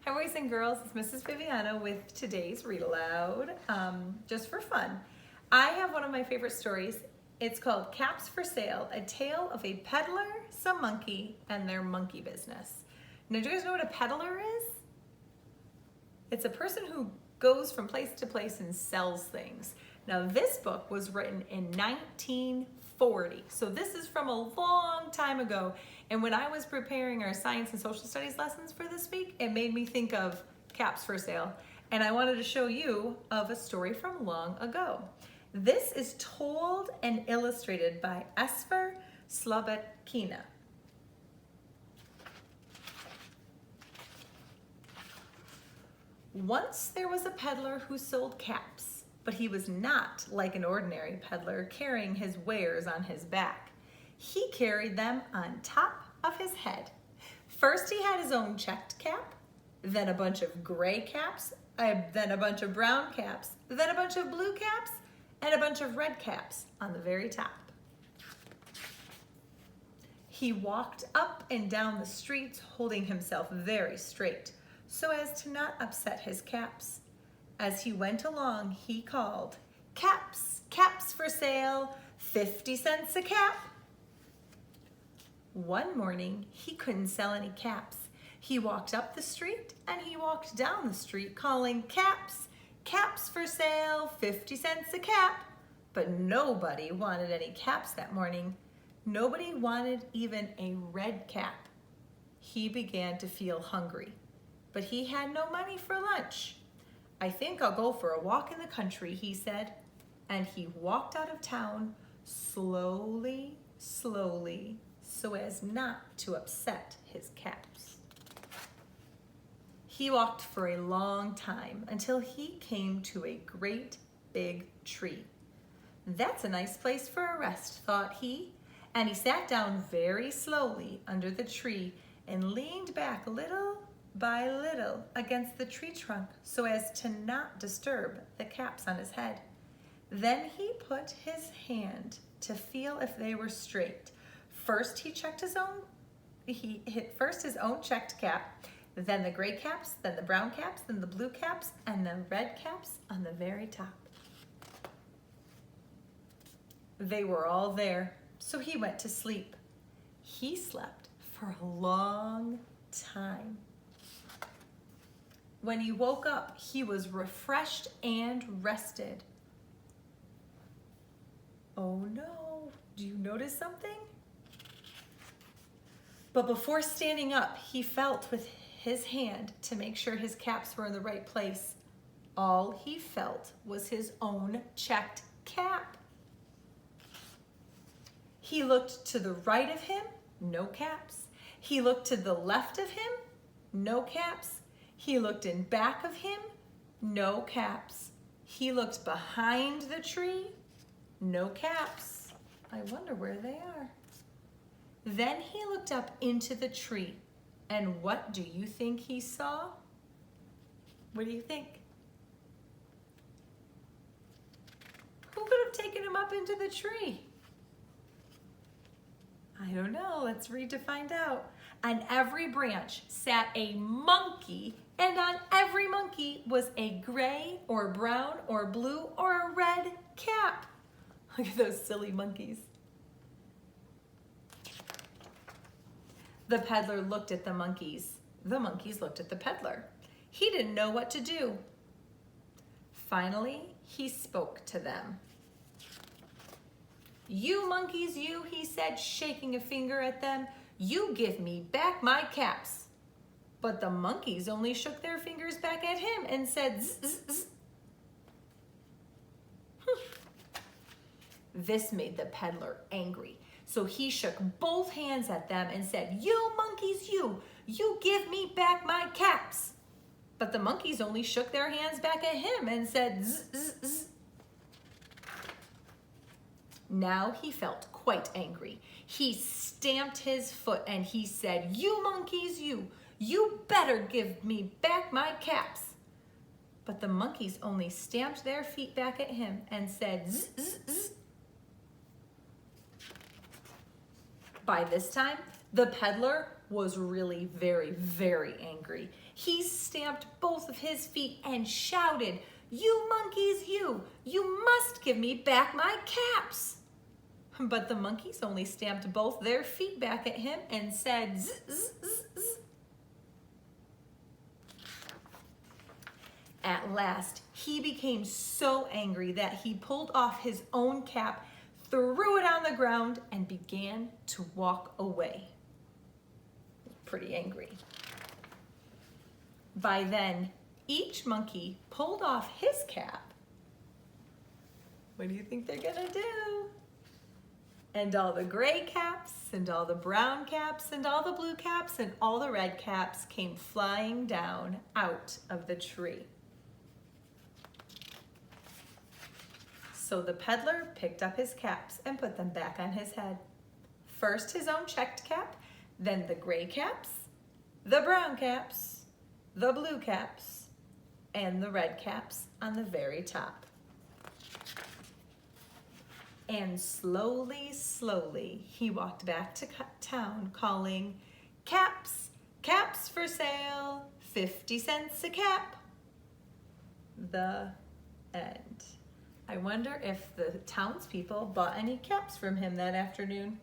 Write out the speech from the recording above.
Hi boys and girls, it's Mrs. Viviana with today's Read Aloud, just for fun. I have one of my favorite stories. It's called Caps for Sale, a tale of a peddler, some monkey, and their monkey business. Now do you guys know what a peddler is? It's a person who goes from place to place and sells things. Now this book was written in 1940, so this is from a long time ago. And when I was preparing our science and social studies lessons for this week, it made me think of Caps for Sale. And I wanted to show you of a story from long ago. This is told and illustrated by Esfer Slobotkina. Once there was a peddler who sold caps, but he was not like an ordinary peddler carrying his wares on his back. He carried them on top of his head. First he had his own checked cap, then a bunch of gray caps, then a bunch of brown caps, then a bunch of blue caps, and a bunch of red caps on the very top. He walked up and down the streets holding himself very straight so as to not upset his caps. As he went along, he called, "Caps, caps for sale, 50 cents a cap." One morning, he couldn't sell any caps. He walked up the street and he walked down the street calling, "Caps, caps for sale, 50 cents a cap." But nobody wanted any caps that morning. Nobody wanted even a red cap. He began to feel hungry, but he had no money for lunch. "I think I'll go for a walk in the country," he said, and he walked out of town slowly, slowly, so as not to upset his caps. He walked for a long time until he came to a great big tree. "That's a nice place for a rest," thought he, and he sat down very slowly under the tree and leaned back little by little against the tree trunk so as to not disturb the caps on his head. Then he put his hand to feel if they were straight. First he checked his own checked cap, then the gray caps, then the brown caps, then the blue caps, and the red caps on the very top. They were all there, so he went to sleep. He slept for a long time. When he woke up, he was refreshed and rested. Oh no, do you notice something? But before standing up, he felt with his hand to make sure his caps were in the right place. All he felt was his own checked cap. He looked to the right of him, no caps. He looked to the left of him, no caps. He looked in back of him, no caps. He looked behind the tree, no caps. I wonder where they are. Then he looked up into the tree, and what do you think he saw? What do you think? Who could have taken him up into the tree? I don't know, let's read to find out. On every branch sat a monkey, and on every monkey was a gray or brown or blue or a red cap. Look at those silly monkeys. The peddler looked at the monkeys. The monkeys looked at the peddler. He didn't know what to do. Finally, he spoke to them. "You monkeys, you," he said, shaking a finger at them, "you give me back my caps." But the monkeys only shook their fingers back at him and said, "Zzz, zzz, zzz." This made the peddler angry. So he shook both hands at them and said, "You monkeys, you give me back my caps." But the monkeys only shook their hands back at him and said, "Zzz, zzz, zzz." Now he felt quite angry. He stamped his foot and he said, "You monkeys, you better give me back my caps." But the monkeys only stamped their feet back at him and said, "Zzz, zzz, zzz." By this time, the peddler was really very, very angry. He stamped both of his feet and shouted, "You monkeys, you must give me back my caps." But the monkeys only stamped both their feet back at him and said, "Zzz, zzz, zzz, zzz." At last, he became so angry that he pulled off his own cap, threw it on the ground, and began to walk away. Pretty angry. By then, each monkey pulled off his cap. What do you think they're gonna do? And all the gray caps, and all the brown caps, and all the blue caps, and all the red caps came flying down out of the tree. So the peddler picked up his caps and put them back on his head. First his own checked cap, then the gray caps, the brown caps, the blue caps, and the red caps on the very top. And slowly, slowly, he walked back to town calling, "Caps, caps for sale, 50 cents a cap." The end. I wonder if the townspeople bought any caps from him that afternoon.